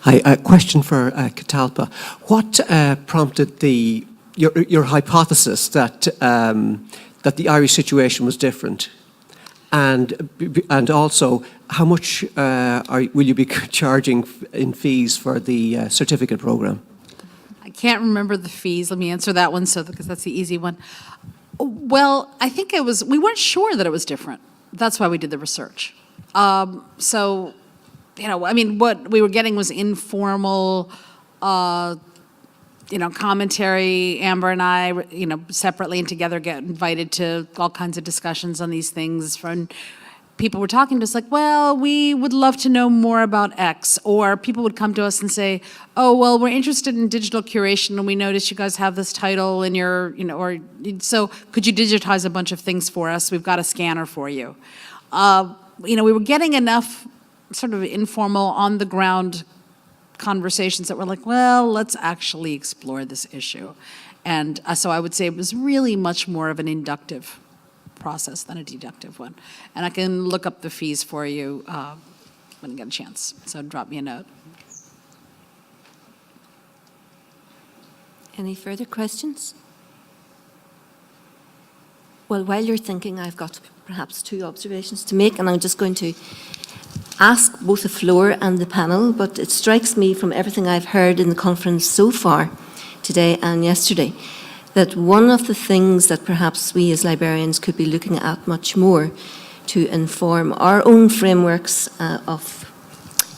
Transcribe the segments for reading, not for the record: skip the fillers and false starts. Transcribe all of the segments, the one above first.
Hi, a question for Kalpana. What prompted your hypothesis that that the Irish situation was different, and also how much will you be charging in fees for the certificate program? I can't remember the fees. Let me answer that one, because that's the easy one. Well, I think we weren't sure that it was different. That's why we did the research. So, I mean, what we were getting was informal, commentary. Amber and I, separately and together get invited to all kinds of discussions on these things. From people were talking to us like, well, we would love to know more about X. Or people would come to us and say, oh, well, we're interested in digital curation and we noticed you guys have this title in your, so could you digitize a bunch of things for us? We've got a scanner for you. We were getting enough sort of informal, on-the-ground conversations that were like, well, let's actually explore this issue. And so I would say it was really much more of an inductive process than a deductive one. And I can look up the fees for you when I get a chance. So drop me a note. Any further questions? Well, while you're thinking, I've got perhaps 2 observations to make, and I'm just going to ask both the floor and the panel, but it strikes me from everything I've heard in the conference so far, today and yesterday, that one of the things that perhaps we as librarians could be looking at much more to inform our own frameworks of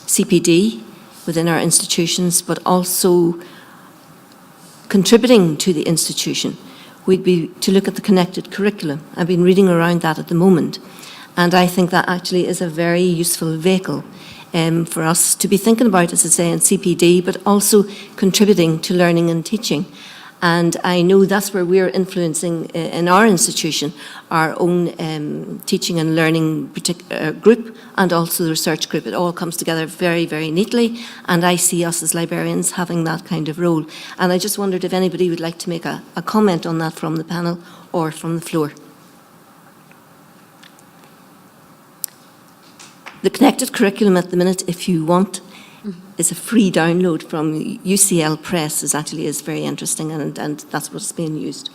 CPD within our institutions, but also contributing to the institution, would be to look at the connected curriculum. I've been reading around that at the moment, and I think that actually is a very useful vehicle for us to be thinking about, as I say, in CPD, but also contributing to learning and teaching. And I know that's where we're influencing in our institution, our own teaching and learning group, and also the research group. It all comes together very, very neatly, and I see us as librarians having that kind of role. And I just wondered if anybody would like to make a comment on that from the panel or from the floor. The connected curriculum at the minute, if you want, is a free download from UCL Press. Is very interesting, and that's what's being used.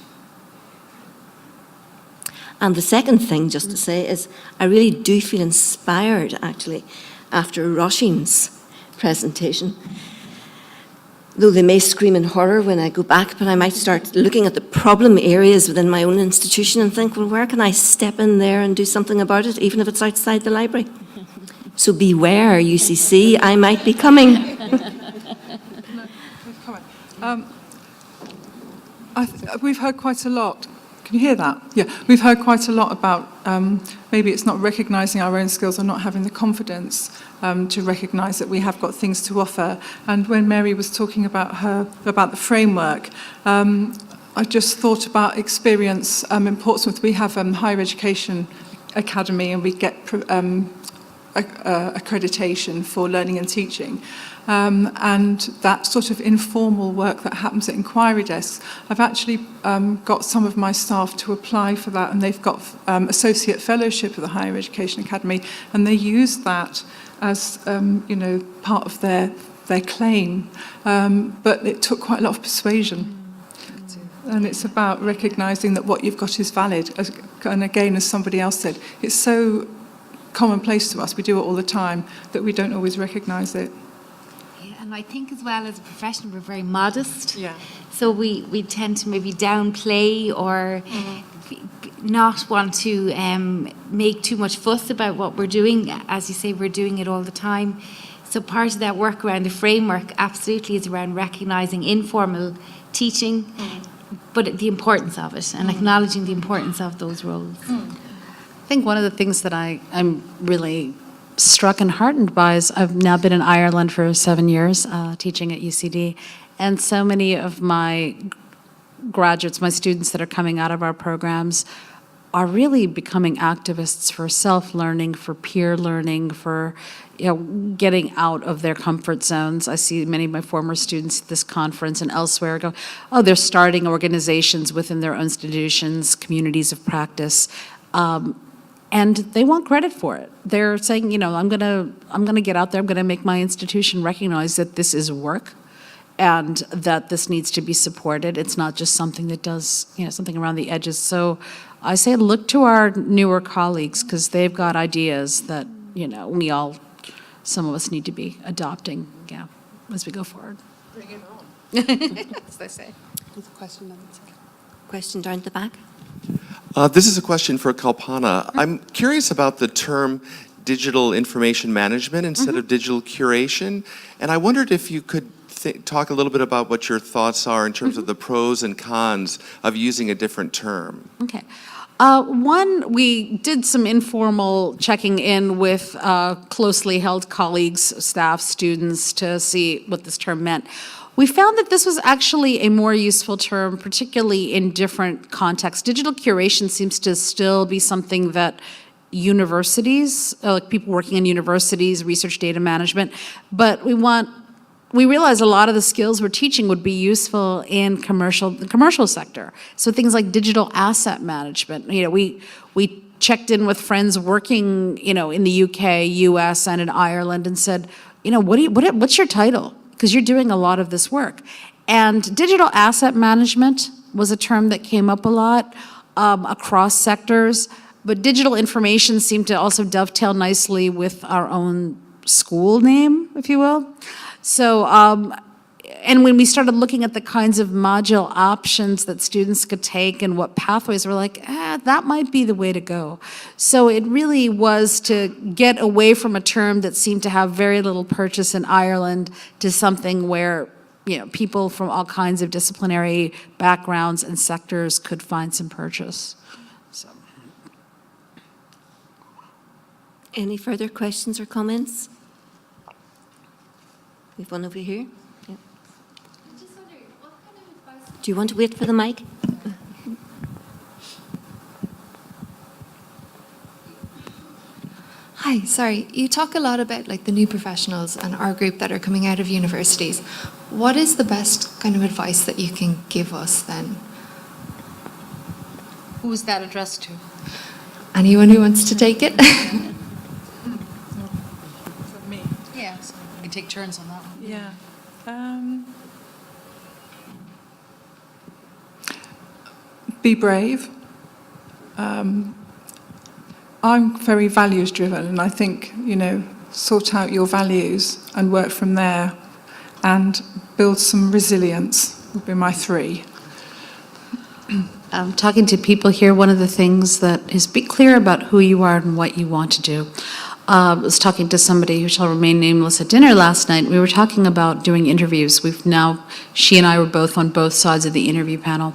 And the second thing, just to say, is I really do feel inspired, actually, after Roisin's presentation. Though they may scream in horror when I go back, but I might start looking at the problem areas within my own institution and think, well, where can I step in there and do something about it, even if it's outside the library? So beware, UCC, I might be coming. We've heard quite a lot. Can you hear that? Yeah, we've heard quite a lot about maybe it's not recognising our own skills or not having the confidence to recognise that we have got things to offer. And when Mary was talking about the framework, I just thought about experience in Portsmouth. We have higher education academy, and we get accreditation for learning and teaching. And that sort of informal work that happens at inquiry desks, I've actually got some of my staff to apply for that, and they've got associate fellowship at the Higher Education Academy, and they use that as part of their claim. But it took quite a lot of persuasion. And it's about recognising that what you've got is valid. And again, as somebody else said, it's so commonplace to us, we do it all the time, that we don't always recognise it. Yeah, and I think as well as a profession we're very modest. Yeah. So we tend to maybe downplay or not want to make too much fuss about what we're doing. As you say, we're doing it all the time. So part of that work around the framework absolutely is around recognising informal teaching, but the importance of it and acknowledging the importance of those roles. I think one of the things that I'm really struck and heartened by is I've now been in Ireland for 7 years teaching at UCD, and so many of my graduates, my students that are coming out of our programs, are really becoming activists for self-learning, for peer learning, for getting out of their comfort zones. I see many of my former students at this conference and elsewhere go, oh, they're starting organizations within their institutions, communities of practice. and they want credit for it. They're saying, I'm gonna get out there, I'm gonna make my institution recognize that this is work and that this needs to be supported. It's not just something that does, something around the edges. So I say look to our newer colleagues, because they've got ideas that, some of us need to be adopting, as we go forward. Bring it on. As they say. There's a question on the second. Question down at the back. This is a question for Kalpana. I'm curious about the term digital information management instead of digital curation, and I wondered if you could talk a little bit about what your thoughts are in terms of the pros and cons of using a different term. Okay. One, we did some informal checking in with closely held colleagues, staff, students to see what this term meant. We found that this was actually a more useful term, particularly in different contexts. Digital curation seems to still be something that universities, like people working in universities, research data management, but we realize a lot of the skills we're teaching would be useful in the commercial sector. So things like digital asset management. We checked in with friends working, in the UK, US, and in Ireland, and said, what's your title? Because you're doing a lot of this work. And digital asset management was a term that came up a lot across sectors, but digital information seemed to also dovetail nicely with our own school name, if you will. So, and when we started looking at the kinds of module options that students could take and what pathways, we're like, that might be the way to go. So it really was to get away from a term that seemed to have very little purchase in Ireland to something where, people from all kinds of disciplinary backgrounds and sectors could find some purchase. So. Any further questions or comments? We've one over here. Yeah. Do you want to wait for the mic? Hi, sorry. You talk a lot about the new professionals and our group that are coming out of universities. What is the best kind of advice that you can give us then? Who was that addressed to? Anyone who wants to take it? Me. Yeah, so we can take turns on that one. Yeah. Be brave. I'm very values driven, and I think, sort out your values and work from there and build some resilience would be my 3. Talking to people here, one of the things that is be clear about who you are and what you want to do. I was talking to somebody who shall remain nameless at dinner last night. We were talking about doing interviews. She and I were both on both sides of the interview panel.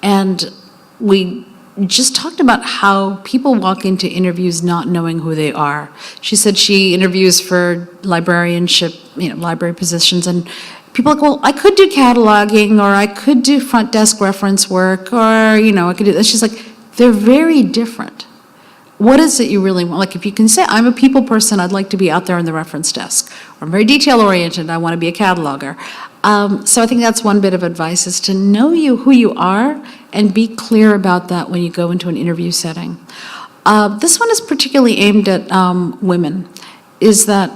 And we just talked about how people walk into interviews not knowing who they are. She said she interviews for librarianship, library positions, and people are like, well, I could do cataloging, or I could do front desk reference work, or, I could do this. She's like, they're very different. What is it you really want? Like, if you can say, I'm a people person, I'd like to be out there on the reference desk. Or I'm very detail-oriented, I want to be a cataloger. So I think that's one bit of advice, is to know who you are and be clear about that when you go into an interview setting. This one is particularly aimed at women, is that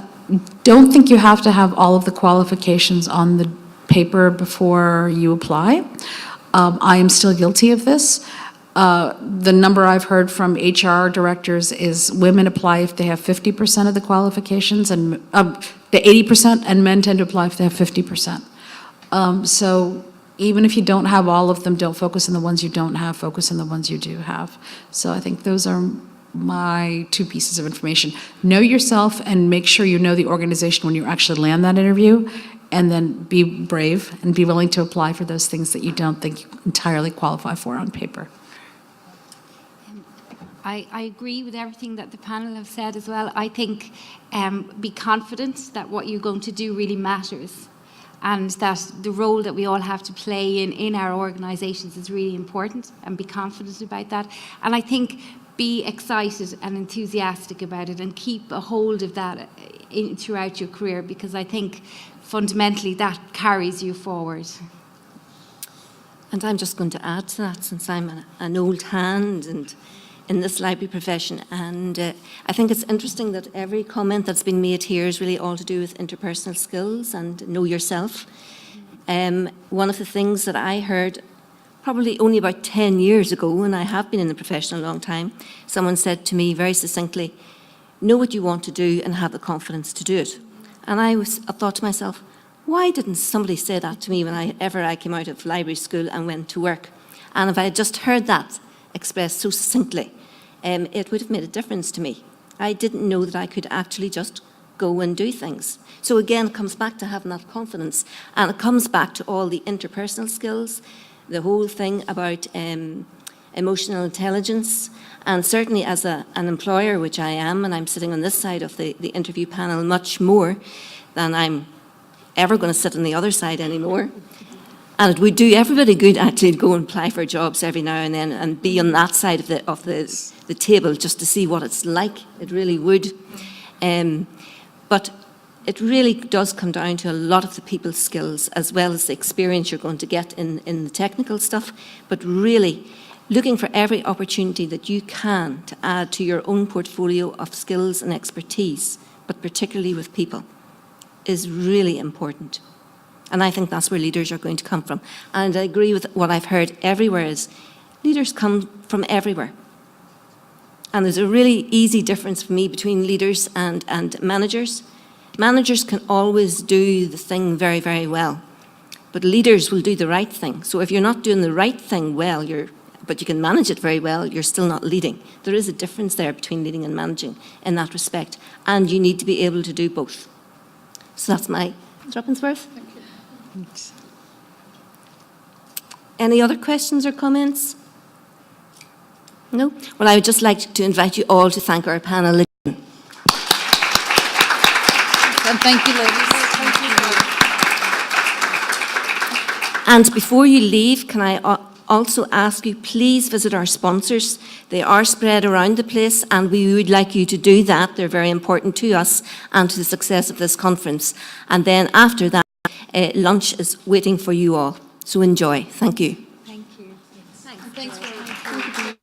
don't think you have to have all of the qualifications on the paper before you apply. I am still guilty of this. The number I've heard from HR directors is women apply if they have 50% of the qualifications, and the 80%, and men tend to apply if they have 50%. So even if you don't have all of them, don't focus on the ones you don't have, focus on the ones you do have. So I think those are my 2 pieces of information. Know yourself and make sure you know the organization when you actually land that interview, and then be brave and be willing to apply for those things that you don't think you entirely qualify for on paper. I agree with everything that the panel have said as well. I think be confident that what you're going to do really matters, and that the role that we all have to play in our organisations is really important, and be confident about that. And I think be excited and enthusiastic about it, and keep a hold of that throughout your career, because I think fundamentally that carries you forward. And I'm just going to add to that, since I'm an old hand, and in this library profession. And I think it's interesting that every comment that's been made here is really all to do with interpersonal skills and know yourself. One of the things that I heard probably only about 10 years ago, and I have been in the profession a long time, someone said to me very succinctly, know what you want to do and have the confidence to do it. And I thought to myself, why didn't somebody say that to me whenever I came out of library school and went to work? And if I had just heard that expressed so succinctly, it would have made a difference to me. I didn't know that I could actually just go and do things. So again, it comes back to having that confidence, and it comes back to all the interpersonal skills, the whole thing about emotional intelligence, and certainly as an employer, which I am, and I'm sitting on this side of the interview panel much more than I'm ever going to sit on the other side anymore. And it would do everybody good actually to go and apply for jobs every now and then and be on that side of the table just to see what it's like. It really would. But it really does come down to a lot of the people's skills as well as the experience you're going to get in the technical stuff, but really looking for every opportunity that you can to add to your own portfolio of skills and expertise, but particularly with people, is really important. And I think that's where leaders are going to come from. And I agree with what I've heard everywhere is leaders come from everywhere. And there's a really easy difference for me between leaders and managers. Managers can always do the thing very, very well, but leaders will do the right thing. So if you're not doing the right thing well, but you can manage it very well, you're still not leading. There is a difference there between leading and managing in that respect, and you need to be able to do both. So that's my Droppinsworth. Thank you. Any other questions or comments? No? Well, I would just like to invite you all to thank our panel again. And thank you, ladies. And before you leave, can I also ask you, please visit our sponsors. They are spread around the place, and we would like you to do that. They're very important to us and to the success of this conference. And then after that, lunch is waiting for you all. So enjoy. Thank you. Thank you. Thanks very much.